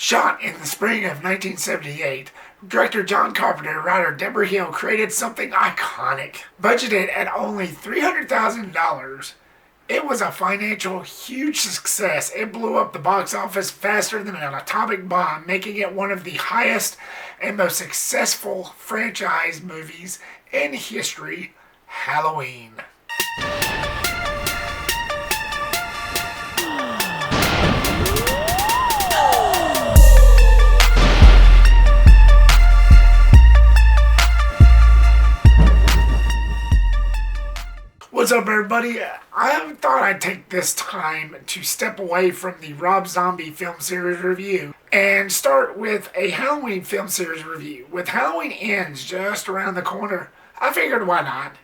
Shot in the spring of 1978, director John Carpenter and writer Debra Hill created something iconic. Budgeted at only $300,000, it was a financial huge success. It blew up the box office faster than an atomic bomb, making it one of the highest and most successful franchise movies in history, Halloween. What's up, everybody? I thought I'd take this time to step away from the Rob Zombie film series review and start with a Halloween film series review. With Halloween Ends just around the corner, I figured why not?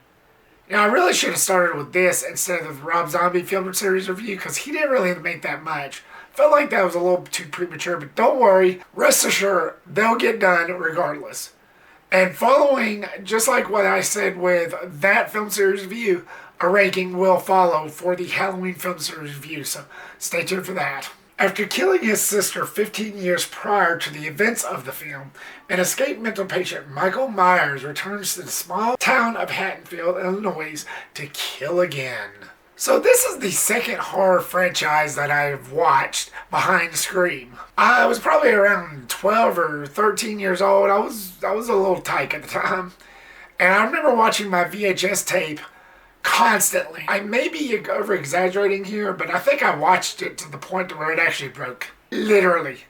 Now, I really should have started with this instead of the Rob Zombie film series review because he didn't really make that much. Felt like that was a little too premature, but don't worry. Rest assured, they'll get done regardless. And following, just like what I said with that film series review, a ranking will follow for the Halloween film series review, so stay tuned for that. After killing his sister 15 years prior to the events of the film, an escaped mental patient, Michael Myers, returns to the small town of Haddonfield, Illinois, to kill again. So this is the second horror franchise that I've watched behind Scream. I was probably around 12 or 13 years old. I was a little tyke at the time. And I remember watching my VHS tape constantly. I may be over-exaggerating here, but I think I watched it to the point where it actually broke. Literally.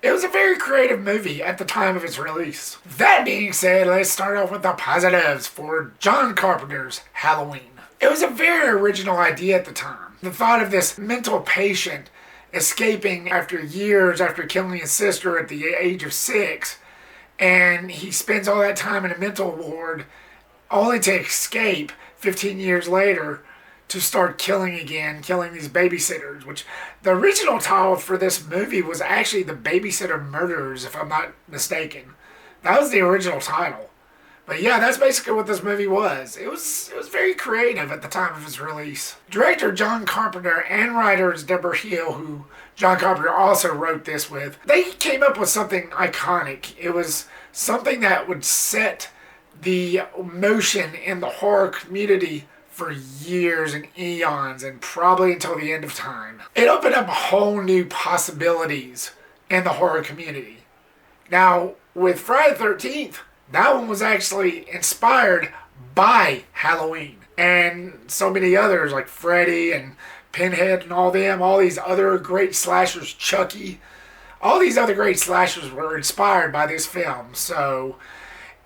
It was a very creative movie at the time of its release. That being said, let's start off with the positives for John Carpenter's Halloween. It was a very original idea at the time. The thought of this mental patient escaping after years after killing his sister at the age of 6, and he spends all that time in a mental ward only to escape 15 years later to start killing again, killing these babysitters, which the original title for this movie was actually The Babysitter Murderers, if I'm not mistaken. That was the original title. But yeah, that's basically what this movie was. It was very creative at the time of its release. Director John Carpenter and writers Debra Hill, who John Carpenter also wrote this with, they came up with something iconic. It was something that would set the motion in the horror community for years and eons, and probably until the end of time. It opened up whole new possibilities in the horror community. Now, with Friday the 13th, that one was actually inspired by Halloween and so many others like Freddy and Pinhead and all them, all these other great slashers, Chucky. All these other great slashers were inspired by this film. So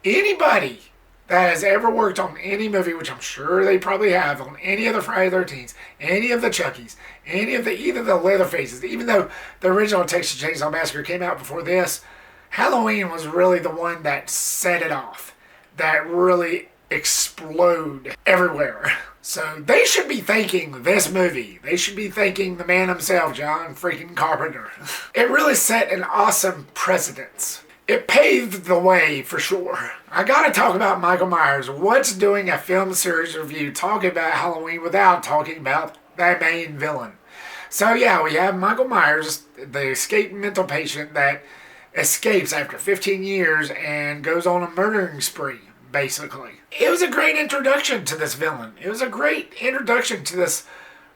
anybody that has ever worked on any movie, which I'm sure they probably have, on any of the Friday the 13th, any of the Chuckies, any of the either the Leatherfaces, even though the original Texas Chainsaw Massacre came out before this, Halloween was really the one that set it off, that really exploded everywhere. So they should be thanking this movie. They should be thanking the man himself, John freaking Carpenter. It really set an awesome precedence. It paved the way for sure. I gotta talk about Michael Myers. What's doing a film series review talking about Halloween without talking about that main villain? So yeah, we have Michael Myers, the escaped mental patient that escapes after 15 years and goes on a murdering spree, basically. It was a great introduction to this villain. It was a great introduction to this,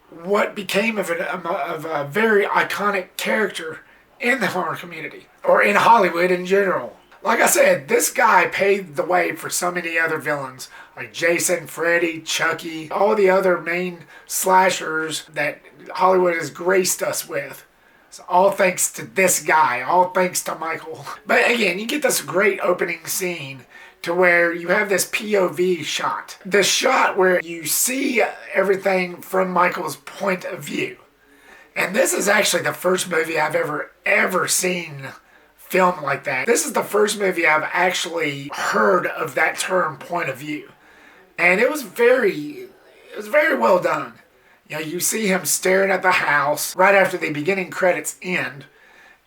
what became of a very iconic character in the horror community, or in Hollywood in general. Like I said, this guy paved the way for so many other villains, like Jason, Freddy, Chucky, all the other main slashers that Hollywood has graced us with. So all thanks to this guy, all thanks to Michael. But again, you get this great opening scene to where you have this POV shot. The shot where you see everything from Michael's point of view. And this is actually the first movie I've ever seen filmed like that. This is the first movie I've actually heard of that term, point of view. And it was very well done. You know, you see him staring at the house right after the beginning credits end,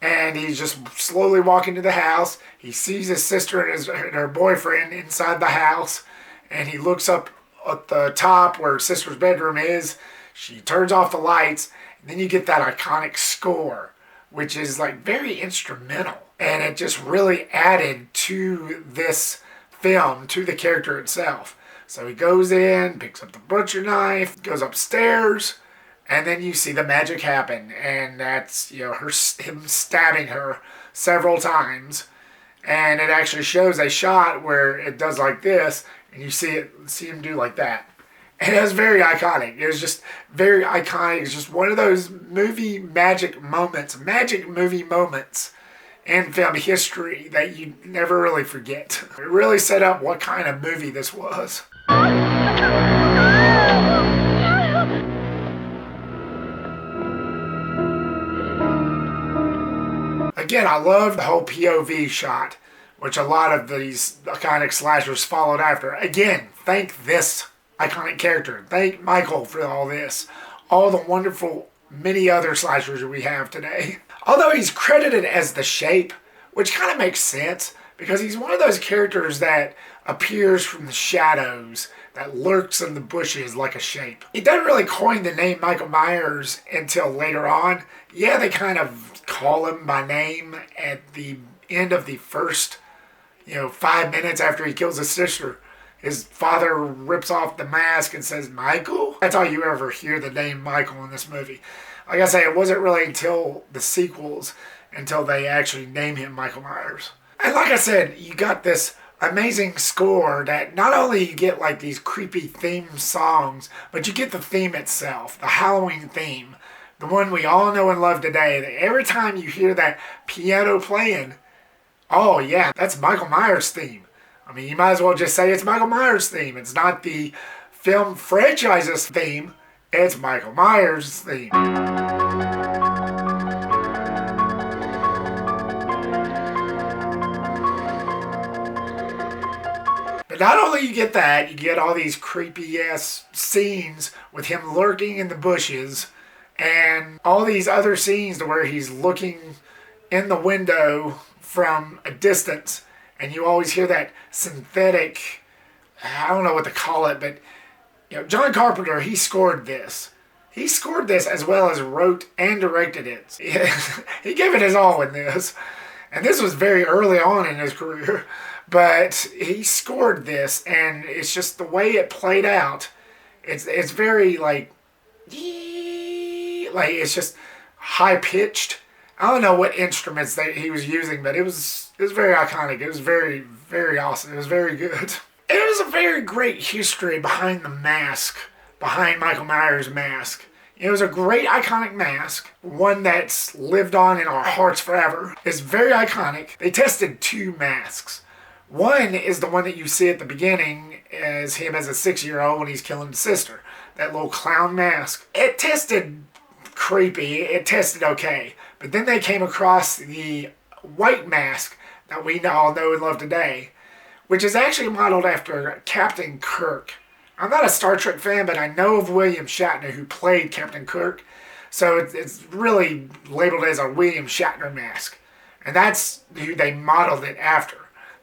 and he's just slowly walking to the house. He sees his sister and her boyfriend inside the house, and he looks up at the top where his sister's bedroom is. She turns off the lights, and then you get that iconic score which is like very instrumental. And it just really added to this film, to the character itself. So he goes in, picks up the butcher knife, goes upstairs, and then you see the magic happen. And that's, him stabbing her several times. And it actually shows a shot where it does like this, and you see him do like that. And it was very iconic. It was just very iconic. It's just one of those magic movie moments in film history that you never really forget. It really set up what kind of movie this was. Again, I love the whole POV shot, which a lot of these iconic slashers followed after. Again, thank this iconic character. Thank Michael for all this. All the wonderful many other slashers we have today. Although he's credited as the Shape, which kind of makes sense, because he's one of those characters that appears from the shadows, that lurks in the bushes like a shape. He doesn't really coin the name Michael Myers until later on. Yeah, they kind of call him by name at the end of the first, 5 minutes after he kills his sister. His father rips off the mask and says, Michael? That's all you ever hear the name Michael in this movie. Like I say, it wasn't really until the sequels until they actually name him Michael Myers. And like I said, you got this amazing score that not only you get like these creepy theme songs, but you get the theme itself, the Halloween theme, the one we all know and love today. That every time you hear that piano playing, oh yeah, that's Michael Myers' theme. I mean, you might as well just say it's Michael Myers' theme. It's not the film franchise's theme, it's Michael Myers' theme. But not only you get that, you get all these creepy-ass scenes with him lurking in the bushes, and all these other scenes to where he's looking in the window from a distance, and you always hear that synthetic, I don't know what to call it, but John Carpenter, he scored this. He scored this as well as wrote and directed it. He gave it his all in this. And this was very early on in his career. But he scored this, and it's just the way it played out. It's very it's just high pitched. I don't know what instruments that he was using, but it was very iconic. It was very, very awesome. It was very good. It was a very great history behind the mask, behind Michael Myers' mask. It was a great iconic mask, one that's lived on in our hearts forever. It's very iconic. They tested 2 masks. One is the one that you see at the beginning as him as a 6-year-old when he's killing his sister. That little clown mask. It tested creepy. It tested okay. But then they came across the white mask that we all know and love today, which is actually modeled after Captain Kirk. I'm not a Star Trek fan, but I know of William Shatner, who played Captain Kirk. So it's really labeled as a William Shatner mask. And that's who they modeled it after.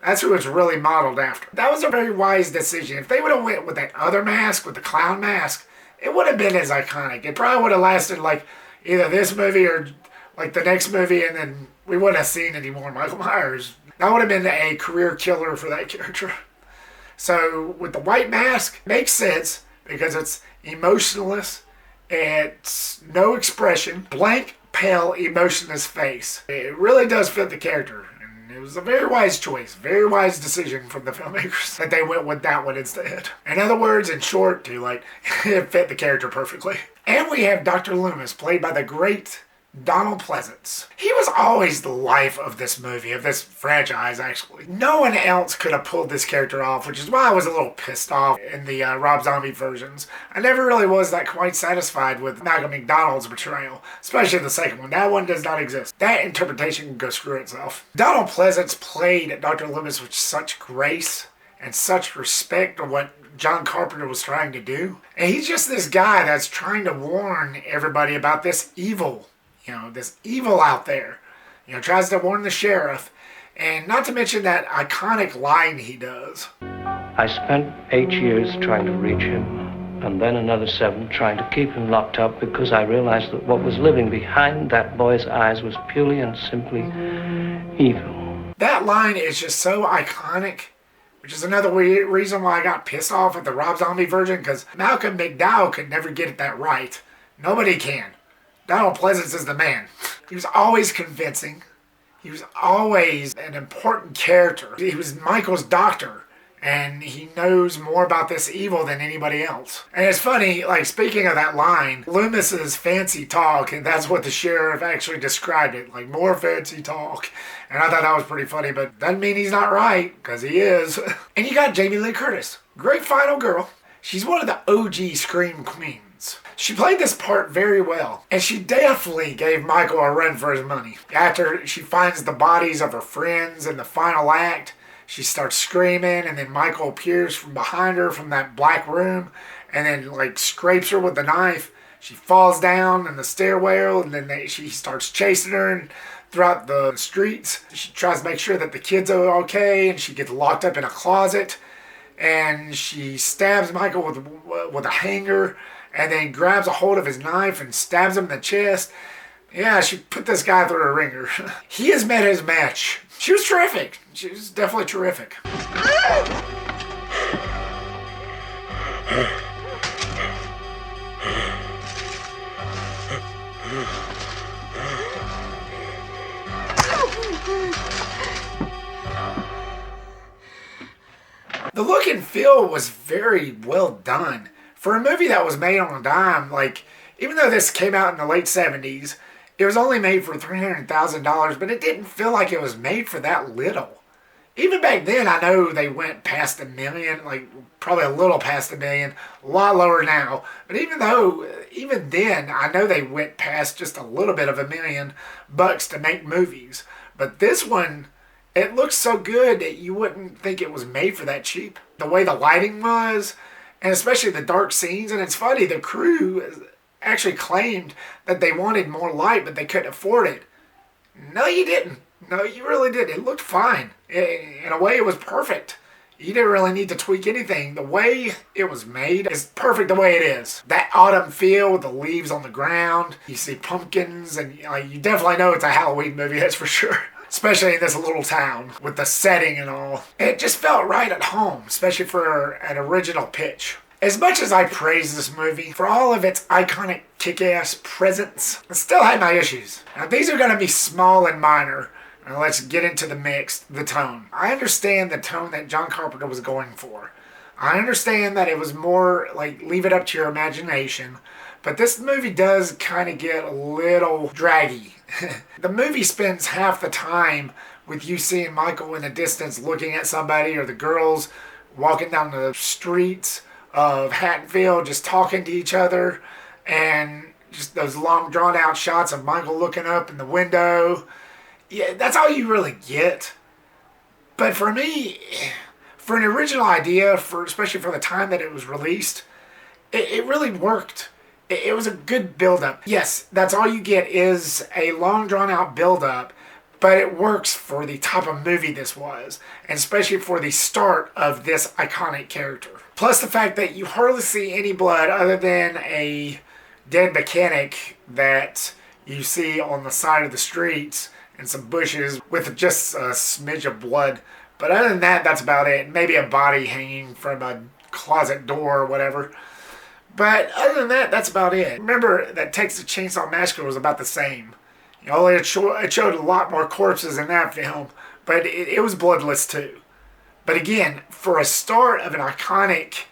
That's who it's really modeled after. That was a very wise decision. If they would have went with that other mask, with the clown mask, it would have been as iconic. It probably would have lasted like either this movie or like the next movie, and then we wouldn't have seen any more Michael Myers. That would have been a career killer for that character. So with the white mask, makes sense because it's emotionless. It's no expression. Blank, pale, emotionless face. It really does fit the character. And it was a very wise choice. Very wise decision from the filmmakers that they went with that one instead. In other words, in short, it fit the character perfectly. And we have Dr. Loomis, played by the great Donald Pleasence. He was always the life of this movie, of this franchise, actually. No one else could have pulled this character off, which is why I was a little pissed off in the Rob Zombie versions. I never really was that quite satisfied with Malcolm McDonald's portrayal, especially the second one. That one does not exist. That interpretation can go screw itself. Donald Pleasence played Dr. Loomis with such grace and such respect of what John Carpenter was trying to do. And he's just this guy that's trying to warn everybody about this evil. This evil out there. Tries to warn the sheriff. And not to mention that iconic line he does. I spent 8 years trying to reach him. and then another 7 trying to keep him locked up because I realized that what was living behind that boy's eyes was purely and simply evil. That line is just so iconic, which is another reason why I got pissed off at the Rob Zombie version, because Malcolm McDowell could never get that right. Nobody can. Donald Pleasence is the man. He was always convincing. He was always an important character. He was Michael's doctor, and he knows more about this evil than anybody else. And it's funny, like, speaking of that line, Loomis's fancy talk, and that's what the sheriff actually described it, like, more fancy talk. And I thought that was pretty funny, but doesn't mean he's not right, because he is. And you got Jamie Lee Curtis. Great final girl. She's one of the OG Scream queens. She played this part very well, and she definitely gave Michael a run for his money. After she finds the bodies of her friends in the final act, she starts screaming, and then Michael appears from behind her from that black room, and then, like, scrapes her with the knife. She falls down in the stairwell, and then she starts chasing her and throughout the streets. She tries to make sure that the kids are okay, and she gets locked up in a closet, and she stabs Michael with a hanger, and then grabs a hold of his knife and stabs him in the chest. Yeah, she put this guy through a ringer. He has met his match. She was terrific. She was definitely terrific. The look and feel was very well done. For a movie that was made on a dime, like, even though this came out in the late 70s, it was only made for $300,000, but it didn't feel like it was made for that little. Even back then, I know they went past $1 million, like probably a little past $1 million, a lot lower now. But even then, I know they went past just a little bit of $1 million to make movies. But this one, it looks so good that you wouldn't think it was made for that cheap. The way the lighting was, and especially the dark scenes, and it's funny, the crew actually claimed that they wanted more light, but they couldn't afford it. No, you didn't. No, you really didn't. It looked fine. In a way, it was perfect. You didn't really need to tweak anything. The way it was made is perfect the way it is. That autumn feel with the leaves on the ground. You see pumpkins, and you definitely know it's a Halloween movie, that's for sure. Especially in this little town with the setting and all. It just felt right at home, especially for an original pitch. As much as I praise this movie for all of its iconic kick-ass presence, I still had my issues. Now, these are going to be small and minor. Now, let's get into the mix, the tone. I understand the tone that John Carpenter was going for. I understand that it was more like leave it up to your imagination. But this movie does kind of get a little draggy. The movie spends half the time with you seeing Michael in the distance looking at somebody, or the girls walking down the streets of Haddonfield just talking to each other, and just those long drawn out shots of Michael looking up in the window. Yeah, that's all you really get. But for me, for an original idea, especially for the time that it was released, it really worked. It was a good build-up. Yes, that's all you get is a long drawn-out build-up, but it works for the type of movie this was, and especially for the start of this iconic character. Plus the fact that you hardly see any blood other than a dead mechanic that you see on the side of the streets and some bushes with just a smidge of blood. But other than that, that's about it. Maybe a body hanging from a closet door or whatever. But other than that, that's about it. Remember that Texas Chainsaw Massacre was about the same. Only it showed a lot more corpses in that film, but it was bloodless too. But again, for a start of an iconic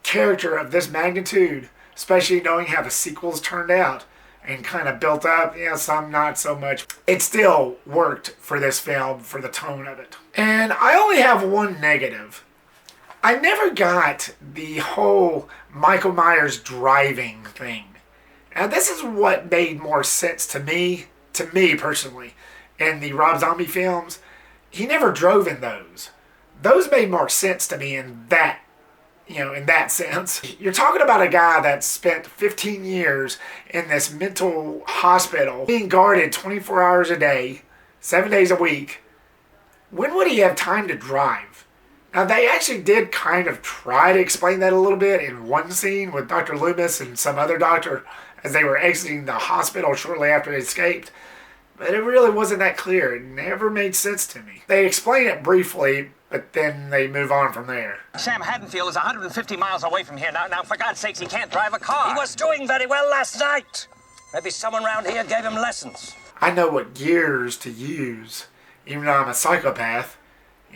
character of this magnitude, especially knowing how the sequels turned out and kind of built up, some not so much, it still worked for this film, for the tone of it. And I only have one negative. I never got the whole Michael Myers driving thing. Now, this is what made more sense to me personally, in the Rob Zombie films. He never drove in those. Those made more sense to me in that sense. You're talking about a guy that spent 15 years in this mental hospital, being guarded 24 hours a day, 7 days a week. When would he have time to drive? Now, they actually did kind of try to explain that a little bit in one scene with Dr. Loomis and some other doctor as they were exiting the hospital shortly after they escaped. But it really wasn't that clear. It never made sense to me. They explain it briefly, but then they move on from there. Sam Haddonfield is 150 miles away from here. Now, for God's sakes, he can't drive a car. He was doing very well last night. Maybe someone around here gave him lessons. I know what gears to use, even though I'm a psychopath.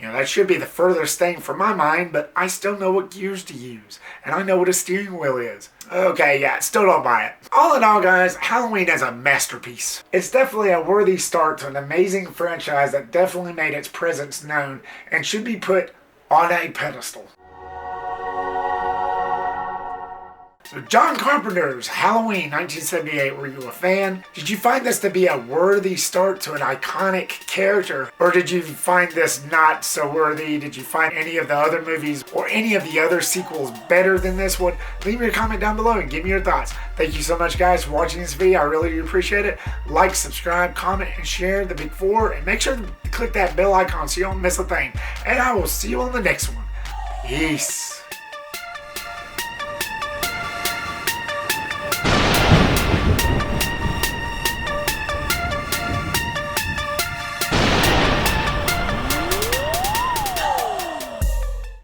You know, that should be the furthest thing from my mind, but I still know what gears to use. And I know what a steering wheel is. Okay, yeah, still don't buy it. All in all, guys, Halloween is a masterpiece. It's definitely a worthy start to an amazing franchise that definitely made its presence known and should be put on a pedestal. So John Carpenter's Halloween 1978, were you a fan? Did you find this to be a worthy start to an iconic character? Or did you find this not so worthy? Did you find any of the other movies or any of the other sequels better than this one? Leave me a comment down below and give me your thoughts. Thank you so much, guys, for watching this video. I really do appreciate it. Like, subscribe, comment, and share the big four. And make sure to click that bell icon so you don't miss a thing. And I will see you on the next one. Peace.